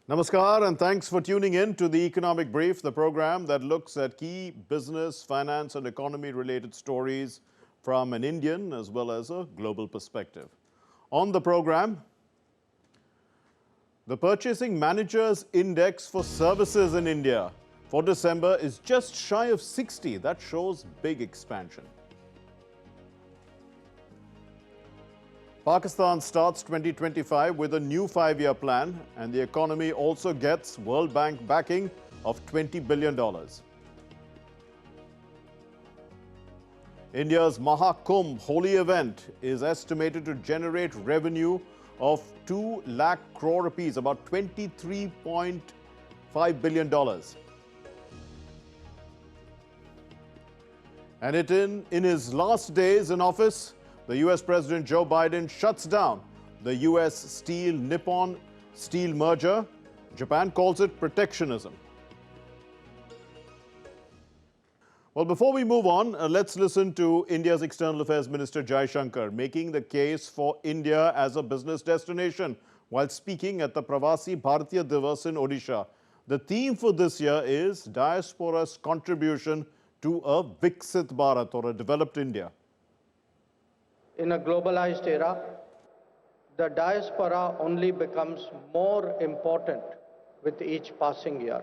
Namaskar and thanks for tuning in to the Economic Brief, the program that looks at key business, finance and economy related stories from an Indian as well as a global perspective. On the program, the Purchasing Managers Index for Services in India for December is just shy of 60. That shows big expansion. Pakistan starts 2025 with a new 5-year plan, and the economy also gets World Bank backing of $20 billion. India's Mahakumbh holy event is estimated to generate revenue of 2 lakh crore rupees, about $23.5 billion. And in his last days in office, the US President Joe Biden shuts down the US Steel-Nippon Steel merger. Japan calls it protectionism. Well, before we move on, let's listen to India's External Affairs Minister Jai Shankar making the case for India as a business destination while speaking at the Pravasi Bharatiya Divas in Odisha. The theme for this year is Diaspora's contribution to a Viksit Bharat, or a developed India. In a globalized era, the diaspora only becomes more important with each passing year.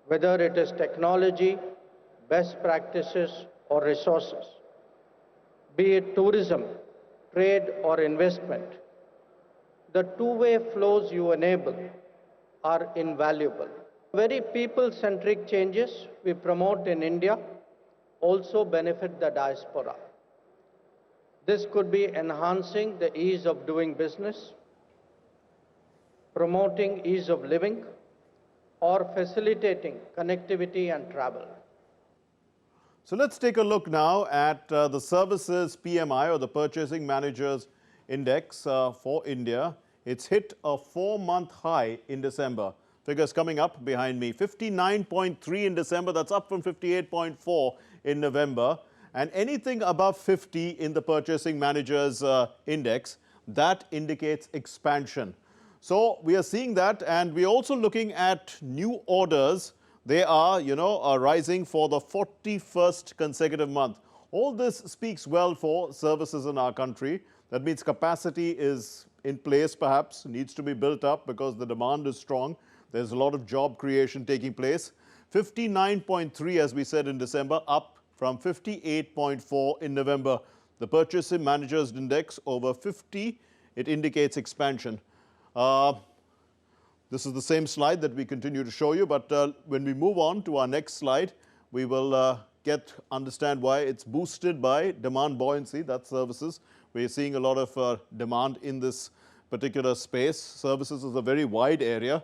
Whether it is technology, best practices, or resources, be it tourism, trade, or investment, the two-way flows you enable are invaluable. Very people-centric changes we promote in India also benefit the diaspora. This could be enhancing the ease of doing business, promoting ease of living, or facilitating connectivity and travel. So let's take a look now at the Services PMI, or the Purchasing Managers Index for India. It's hit a 4-month high in December. Figures coming up behind me. 59.3 in December, that's up from 58.4 in November. And anything above 50 in the Purchasing Managers Index, that indicates expansion. So we are seeing that, and we're also looking at new orders. They are, rising for the 41st consecutive month. All this speaks well for services in our country. That means capacity is in place, perhaps, needs to be built up because the demand is strong. There's a lot of job creation taking place. 59.3, as we said, in December, up from 58.4 in November. The Purchasing Managers Index over 50, it indicates expansion. This is the same slide that we continue to show you, but when we move on to our next slide, we will understand why it's boosted by demand buoyancy, that's services. We're seeing a lot of demand in this particular space. Services is a very wide area.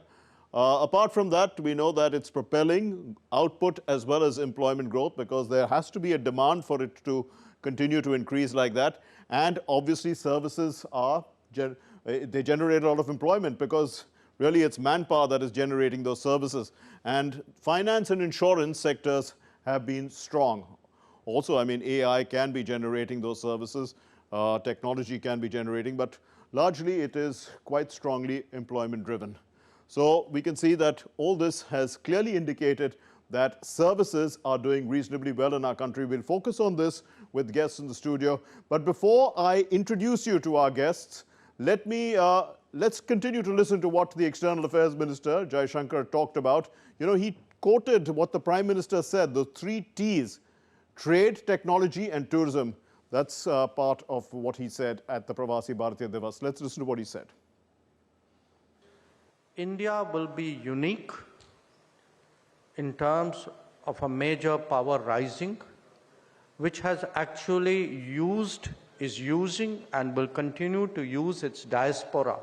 Apart from that, we know that it's propelling output as well as employment growth, because there has to be a demand for it to continue to increase like that. And obviously services they generate a lot of employment, because really it's manpower that is generating those services. And finance and insurance sectors have been strong. Also, I mean, AI can be generating those services, technology can be generating, but largely it is quite strongly employment driven. So we can see that all this has clearly indicated that services are doing reasonably well in our country. We'll focus on this with guests in the studio. But before I introduce you to our guests, let's continue to listen to what the External Affairs Minister, Jai Shankar, talked about. He quoted what the Prime Minister said, the 3 T's: trade, technology and tourism. That's part of what he said at the Pravasi Bharatiya Divas. Let's listen to what he said. India will be unique in terms of a major power rising, which has actually is using and will continue to use its diaspora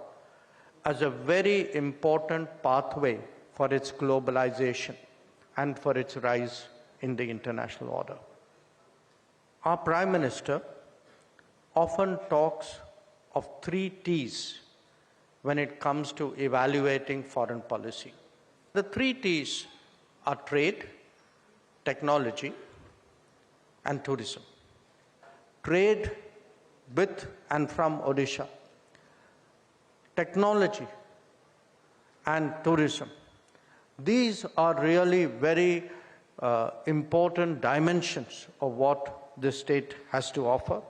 as a very important pathway for its globalization and for its rise in the international order. Our Prime Minister often talks of 3 T's when it comes to evaluating foreign policy. The 3 T's are trade, technology, and tourism. Trade with and from Odisha. Technology and tourism. These are really very important dimensions of what this state has to offer.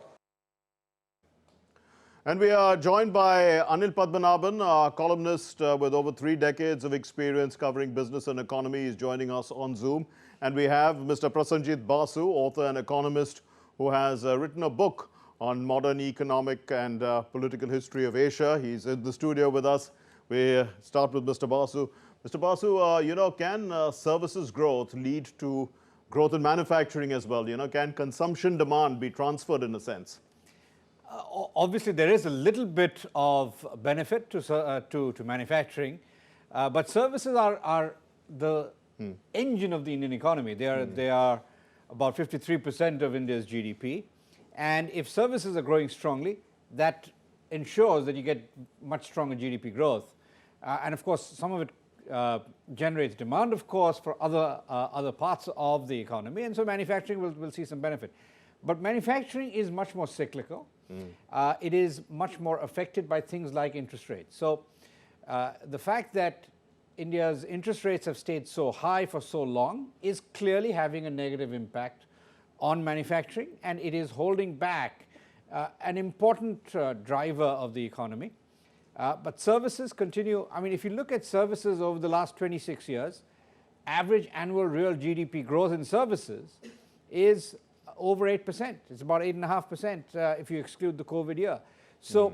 And we are joined by Anil Padmanabhan, a columnist with over 3 decades of experience covering business and economy. He's joining us on Zoom. And we have Mr. Prasenjit Basu, author and economist, who has written a book on modern economic and political history of Asia. He's in the studio with us. We start with Mr. Basu. Mr. Basu, can services growth lead to growth in manufacturing as well? Can consumption demand be transferred in a sense? Obviously, there is a little bit of benefit to manufacturing, but services are the engine of the Indian economy. They are about 53% of India's GDP, and if services are growing strongly, that ensures that you get much stronger GDP growth. And of course, some of it generates demand, of course, for other parts of the economy, and so manufacturing will see some benefit. But manufacturing is much more cyclical. It is much more affected by things like interest rates. So the fact that India's interest rates have stayed so high for so long is clearly having a negative impact on manufacturing, and it is holding back an important driver of the economy. But services continue. I mean, if you look at services over the last 26 years, average annual real GDP growth in services is over 8%. It's about 8.5% if you exclude the COVID year. So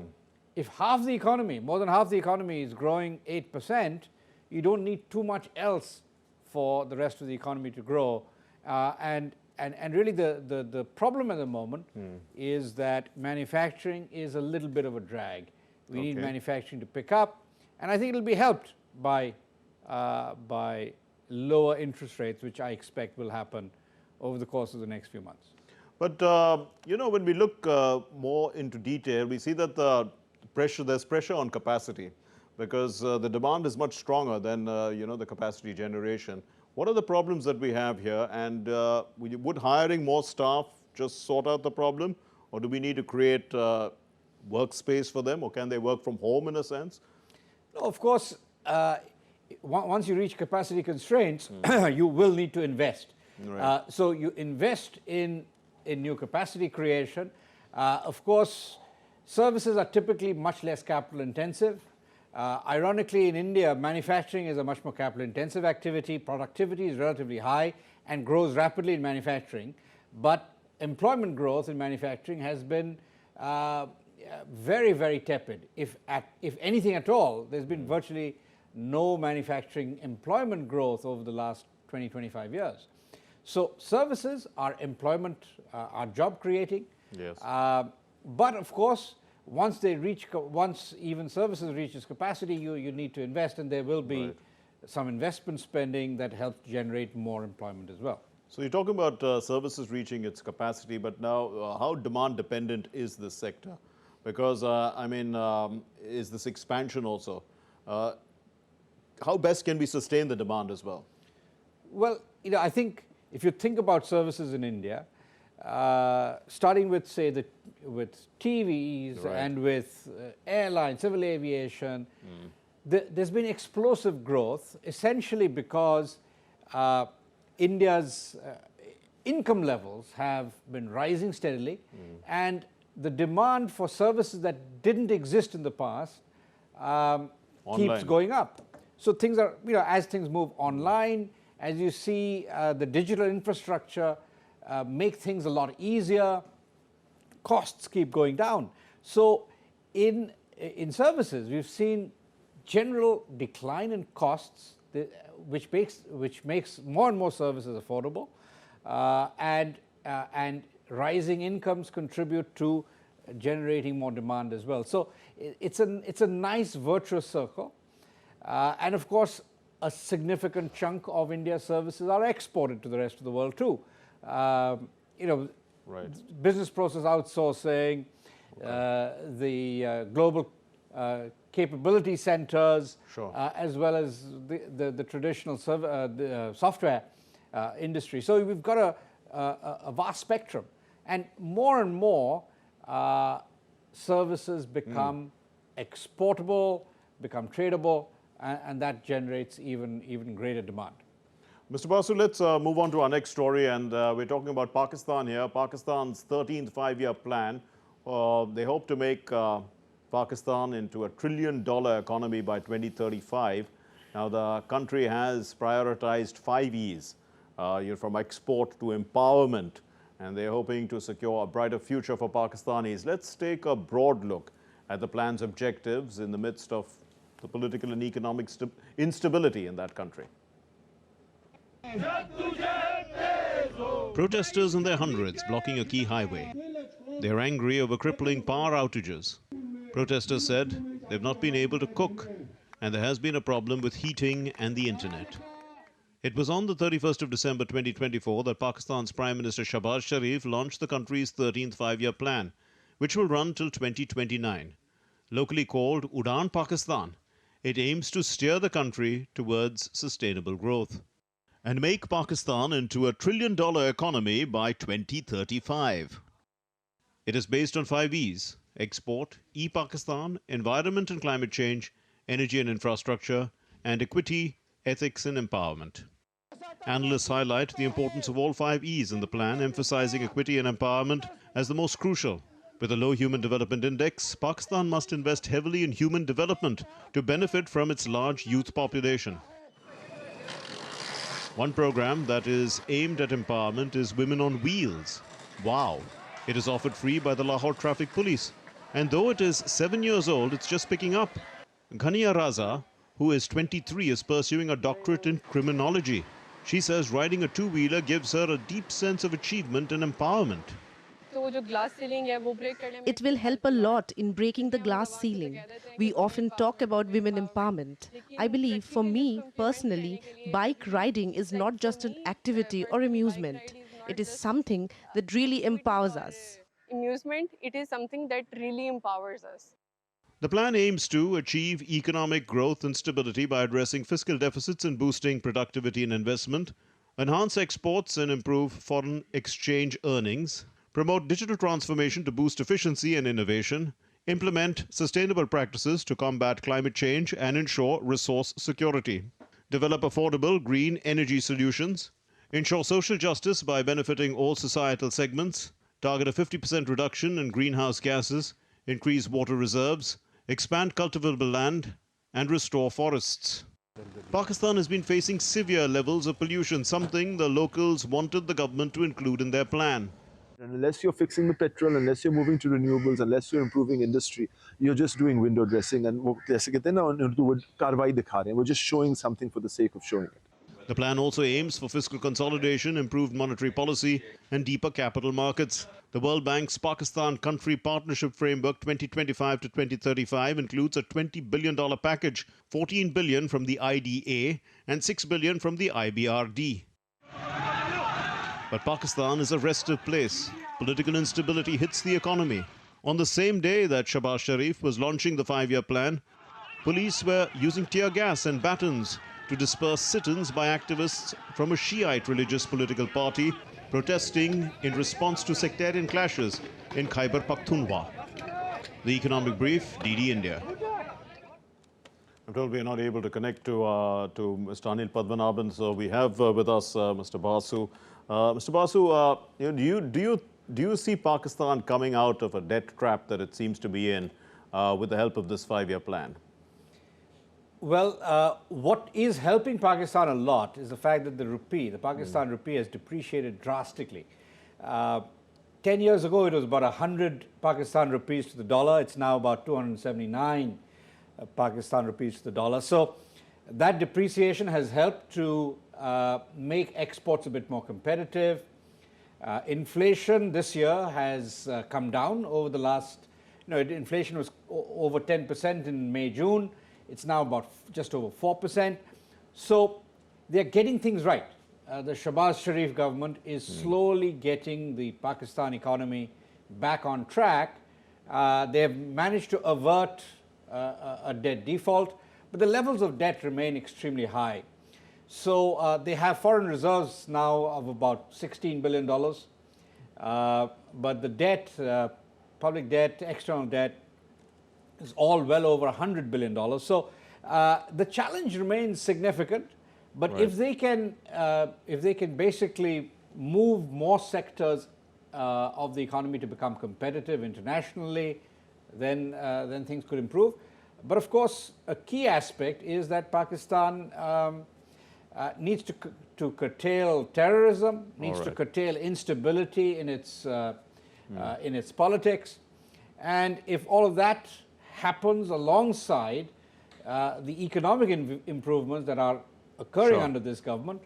if half the economy, more than half the economy is growing 8%, you don't need too much else for the rest of the economy to grow. And really the problem at the moment is that manufacturing is a little bit of a drag. We need manufacturing to pick up, and I think it'll be helped by lower interest rates, which I expect will happen over the course of the next few months. But, when we look more into detail, we see that there's pressure on capacity because the demand is much stronger than, the capacity generation. What are the problems that we have here? And would hiring more staff just sort out the problem? Or do we need to create workspace for them? Or can they work from home in a sense? No, of course, once you reach capacity constraints, you will need to invest. Right. So you invest in new capacity creation. Of course, services are typically much less capital intensive. Ironically, in India, manufacturing is a much more capital intensive activity. Productivity is relatively high and grows rapidly in manufacturing. But employment growth in manufacturing has been very, very tepid. If anything at all, there's been virtually no manufacturing employment growth over the last 20, 25 years. So services are employment, are job creating. Yes. But of course, once even services reaches capacity, you need to invest, and there will be some investment spending that helps generate more employment as well. So you're talking about services reaching its capacity, but now how demand dependent is this sector? Because, is this expansion also? How best can we sustain the demand as well? Well, I think if you think about services in India, starting with, say, with TVs and with airlines, civil aviation, there's been explosive growth, essentially because India's income levels have been rising steadily, and the demand for services that didn't exist in the past keeps going up. So things are, as things move online, as you see the digital infrastructure make things a lot easier, costs keep going down. So in services, we've seen general decline in costs, which makes more and more services affordable, and rising incomes contribute to generating more demand as well. So it's a nice virtuous circle, and of course a significant chunk of India's services are exported to the rest of the world too. Business process outsourcing, the global capability centers, as well as the traditional software industry. So we've got a vast spectrum, and more services become exportable, become tradable, and that generates even greater demand. Mr. Basu, let's move on to our next story, and we're talking about Pakistan here. Pakistan's 13th five-year plan. They hope to make Pakistan into a $1 trillion economy by 2035. Now, the country has prioritized 5 E's, from export to empowerment, and they're hoping to secure a brighter future for Pakistanis. Let's take a broad look at the plan's objectives in the midst of the political and economic instability in that country. Protesters in their hundreds blocking a key highway. They're angry over crippling power outages. Protesters said they've not been able to cook, and there has been a problem with heating and the internet. It was on the 31st of December 2024 that Pakistan's Prime Minister Shahbaz Sharif launched the country's 13th five-year plan, which will run till 2029. Locally called Udaan Pakistan, it aims to steer the country towards sustainable growth and make Pakistan into a $1 trillion economy by 2035. It is based on 5 E's: export, e-Pakistan, environment and climate change, energy and infrastructure, and equity, ethics and empowerment. Analysts highlight the importance of all 5 E's in the plan, emphasizing equity and empowerment as the most crucial. With a low Human Development Index, Pakistan must invest heavily in human development to benefit from its large youth population. One program that is aimed at empowerment is Women on Wheels. Wow! It is offered free by the Lahore Traffic Police. And though it is 7 years old, it's just picking up. Ghania Raza, who is 23, is pursuing a doctorate in criminology. She says riding a two-wheeler gives her a deep sense of achievement and empowerment. It will help a lot in breaking the glass ceiling. We often talk about women empowerment. I believe for me personally, bike riding is not just an activity or amusement. It is something that really empowers us. It is something that really empowers us. The plan aims to achieve economic growth and stability by addressing fiscal deficits and boosting productivity and investment, enhance exports and improve foreign exchange earnings, promote digital transformation to boost efficiency and innovation, implement sustainable practices to combat climate change and ensure resource security, develop affordable green energy solutions, ensure social justice by benefiting all societal segments, target a 50% reduction in greenhouse gases, increase water reserves, expand cultivable land, and restore forests. Pakistan has been facing severe levels of pollution, something the locals wanted the government to include in their plan. And unless you're fixing the petrol, unless you're moving to renewables, unless you're improving industry, you're just doing window dressing. And we're just showing something for the sake of showing it. The plan also aims for fiscal consolidation, improved monetary policy, and deeper capital markets. The World Bank's Pakistan Country Partnership Framework 2025 to 2035 includes a $20 billion package, $14 billion from the IDA and $6 billion from the IBRD. But Pakistan is a restive place. Political instability hits the economy. On the same day that Shahbaz Sharif was launching the 5-year plan, police were using tear gas and batons to disperse sit-ins by activists from a Shiite religious political party protesting in response to sectarian clashes in Khyber Pakhtunkhwa. The Economic Brief, DD India. I'm told we are not able to connect to Mr. Anil Padmanabhan, so we have with us Mr. Basu. Mr. Basu, do you see Pakistan coming out of a debt trap that it seems to be in with the help of this 5-year plan? Well, what is helping Pakistan a lot is the fact that the Pakistan rupee has depreciated drastically. 10 years ago, it was about 100 Pakistan rupees to the dollar. It's now about 279 Pakistan rupees to the dollar. So that depreciation has helped to make exports a bit more competitive. Inflation this year has come down over the last, inflation was over 10% in May, June. It's now about just over 4%. So they're getting things right. The Shahbaz Sharif government is slowly getting the Pakistan economy back on track. They have managed to avert a debt default, but the levels of debt remain extremely high. So they have foreign reserves now of about $16 billion, but the debt, public debt, external debt, is all well over $100 billion. So The challenge remains significant, but Right. if they can basically move more sectors of the economy to become competitive internationally, then things could improve. But of course, a key aspect is that Pakistan needs to curtail terrorism, needs to right. curtail instability in its politics, and if all of that happens alongside the economic improvements that are occurring Sure. under this government,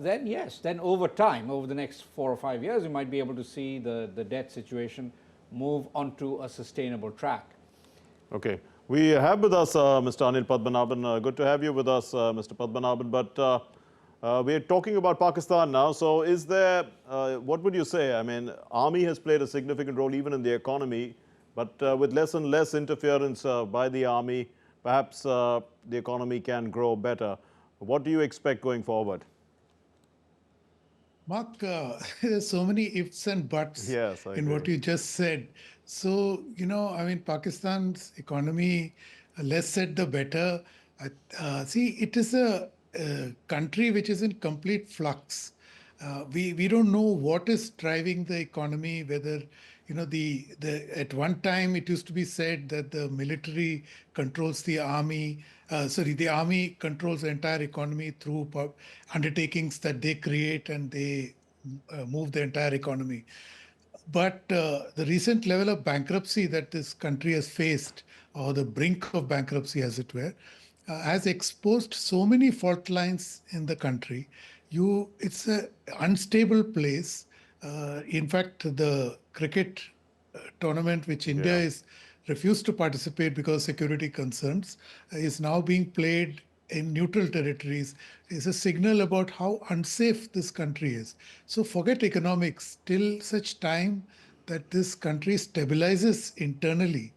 then yes, then over time, over the next 4 or 5 years, you might be able to see the debt situation move onto a sustainable track. Okay. We have with us Mr. Anil Padmanabhan. Good to have you with us, Mr. Padmanabhan. But we're talking about Pakistan now. So is there, what would you say? I mean, army has played a significant role even in the economy, but with less and less interference by the army, perhaps the economy can grow better. What do you expect going forward? Mark, there's so many ifs and buts Yes, I in what agree. you just said. So, I mean, Pakistan's economy, less said the better. See, it is a country which is in complete flux. We don't know what is driving the economy, whether, the at one time it used to be said that the military controls the army. The army controls the entire economy through undertakings that they create, and they move the entire economy. But the recent level of bankruptcy that this country has faced, or the brink of bankruptcy, as it were, has exposed so many fault lines in the country. It's an unstable place. In fact, the cricket tournament, which India Yeah. is refused to participate because of security concerns, is now being played in neutral territories, is a signal about how unsafe this country is. So forget economics till such time that this country stabilizes internally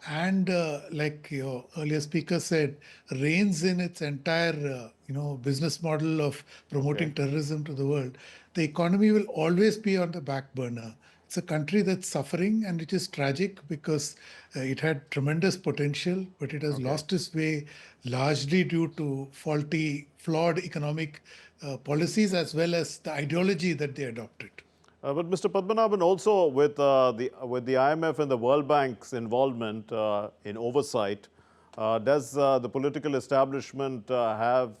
and, like your earlier speaker said, reins in its entire business model of promoting Okay. terrorism to the world. The economy will always be on the back burner. It's a country that's suffering, and it is tragic because it had tremendous potential, but it has Okay. lost its way largely due to flawed economic policies, as well as the ideology that they adopted. But Mr. Padmanabhan, also with the IMF and the World Bank's involvement in oversight, does the political establishment have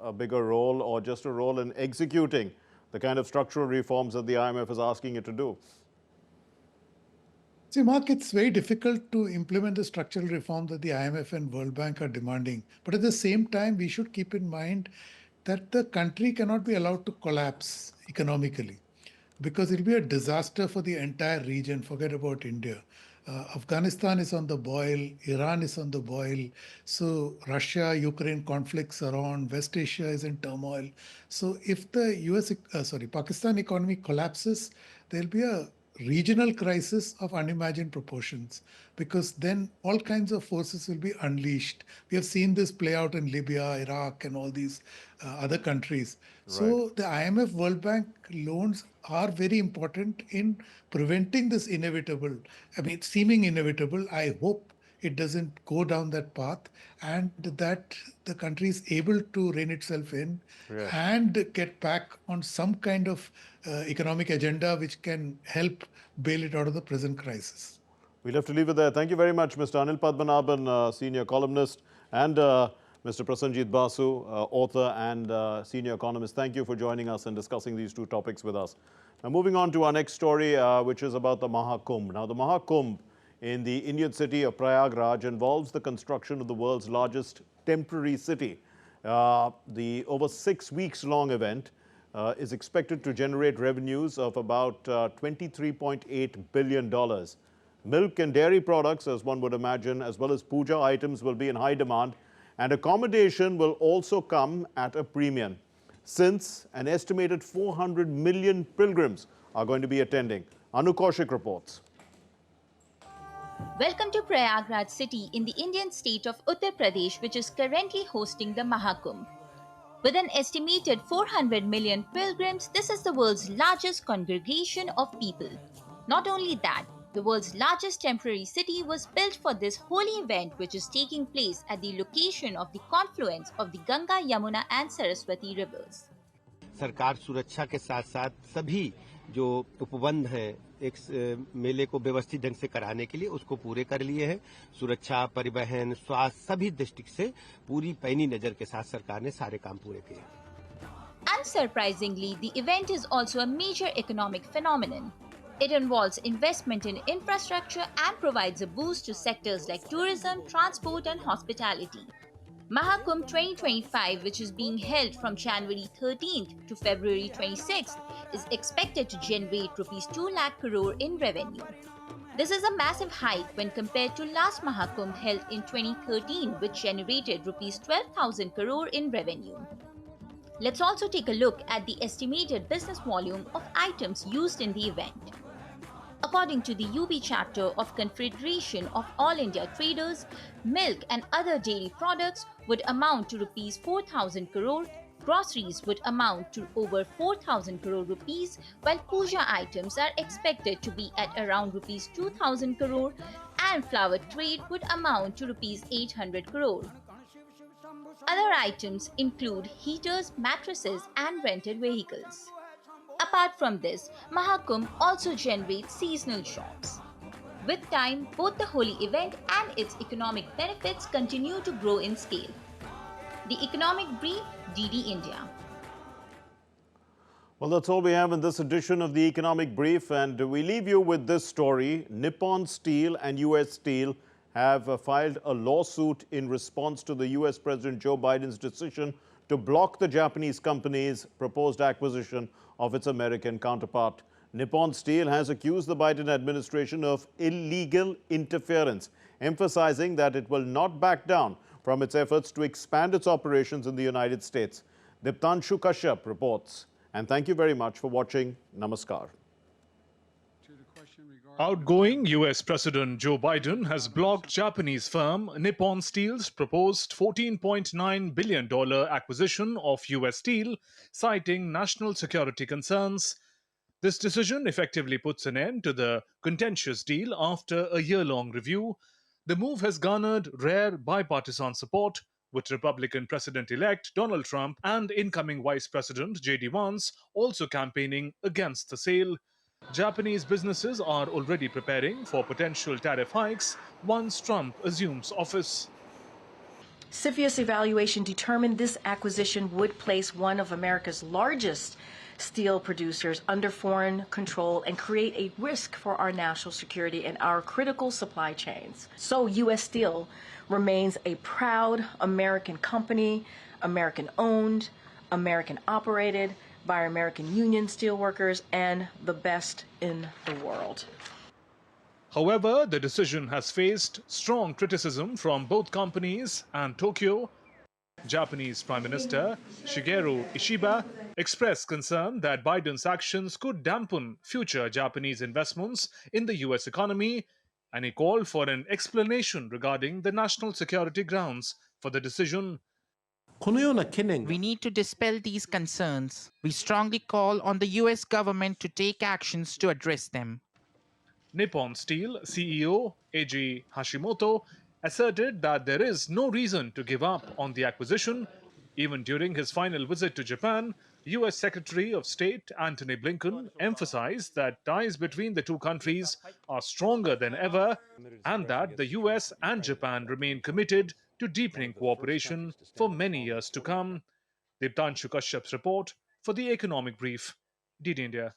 a bigger role, or just a role in executing the kind of structural reforms that the IMF is asking it to do? See, Mark, it's very difficult to implement the structural reform that the IMF and World Bank are demanding. But at the same time, we should keep in mind that the country cannot be allowed to collapse economically, because it'll be a disaster for the entire region. Forget about India. Afghanistan is on the boil, Iran is on the boil. So Russia-Ukraine conflicts are on, West Asia is in turmoil. So if the Pakistan economy collapses, there'll be a regional crisis of unimagined proportions, because then all kinds of forces will be unleashed. We have seen this play out in Libya, Iraq, and all these other countries. So the IMF, World Bank loans are very important in preventing this seeming inevitable. I hope it doesn't go down that path, and that the country is able to rein itself in Yes. and get back on some kind of economic agenda which can help bail it out of the present crisis. We'll have to leave it there. Thank you very much, Mr. Anil Padmanabhan, senior columnist, and Mr. Prasenjit Basu, author and senior economist. Thank you for joining us and discussing these two topics with us. Now, moving on to our next story, which is about the Mahakumbh. Now, the Mahakumbh in the Indian city of Prayagraj involves the construction of the world's largest temporary city. The over 6 weeks long event is expected to generate revenues of about $23.8 billion. Milk and dairy products, as one would imagine, as well as puja items will be in high demand, and accommodation will also come at a premium, since an estimated 400 million pilgrims are going to be attending. Anu Kaushik reports. Welcome to Prayagraj city in the Indian state of Uttar Pradesh, which is currently hosting the Mahakumbh. With an estimated 400 million pilgrims, this is the world's largest congregation of people. Not only that, The world's largest temporary city was built for this holy event, which is taking place at the location of the confluence of the Ganga, Yamuna and Saraswati rivers. सरकार सुरक्षा के साथ साथ सभी जो उपबंध हैं एक मेले को व्यवस्थित ढंग से कराने के लिए उसको पूरे कर लिए हैं। सुरक्षा, परिवहन, स्वास्थ्य सभी दृष्टि से पूरी पैनी नजर के साथ सरकार ने सारे काम पूरे किए। Unsurprisingly, the event is also a major economic phenomenon. It involves investment in infrastructure and provides a boost to sectors like tourism, transport, and hospitality. Mahakumbh 2025, which is being held from January 13th to February 26th, is expected to generate Rs 2 lakh crore in revenue. This is a massive hike when compared to last Mahakumbh held in 2013, which generated Rs 12,000 crore in revenue. Let's also take a look at the estimated business volume of items used in the event. According to the UB chapter of Confederation of All India Traders, milk and other dairy products would amount to Rs 4,000 crore, groceries would amount to over 4,000 crore rupees, while puja items are expected to be at around Rs 2,000 crore, and flower trade would amount to Rs 800 crore. Other items include heaters, mattresses, and rented vehicles. Apart from this, Mahakumbh also generates seasonal jobs. With time, both the holy event and its economic benefits continue to grow in scale. The Economic Brief, DD India. Well, that's all we have in this edition of the Economic Brief, and we leave you with this story. Nippon Steel and US Steel have filed a lawsuit in response to the US President Joe Biden's decision to block the Japanese company's proposed acquisition of its American counterpart. Nippon Steel has accused the Biden administration of illegal interference, emphasizing that it will not back down from its efforts to expand its operations in the United States. Diptanshu Kashyap reports. And thank you very much for watching. Namaskar. Outgoing US President Joe Biden has blocked Japanese firm Nippon Steel's proposed $14.9 billion acquisition of US Steel, citing national security concerns. This decision effectively puts an end to the contentious deal after a year-long review. The move has garnered rare bipartisan support, with Republican President-elect Donald Trump and incoming Vice President J.D. Vance also campaigning against the sale. Japanese businesses are already preparing for potential tariff hikes once Trump assumes office. CFIUS evaluation determined this acquisition would place one of America's largest steel producers under foreign control and create a risk for our national security and our critical supply chains. So U.S. Steel remains a proud American company, American-owned, American-operated, by our American union steelworkers, and the best in the world. However, the decision has faced strong criticism from both companies and Tokyo. Japanese Prime Minister Shigeru Ishiba expressed concern that Biden's actions could dampen future Japanese investments in the US economy, and he called for an explanation regarding the national security grounds for the decision. We need to dispel these concerns. We strongly call on the US government to take actions to address them. Nippon Steel CEO Eiji Hashimoto asserted that there is no reason to give up on the acquisition. Even during his final visit to Japan, US Secretary of State Antony Blinken emphasized that ties between the two countries are stronger than ever and that the US and Japan remain committed to deepening cooperation for many years to come. Diptanshu Kashyap's report for the Economic Brief, DD India.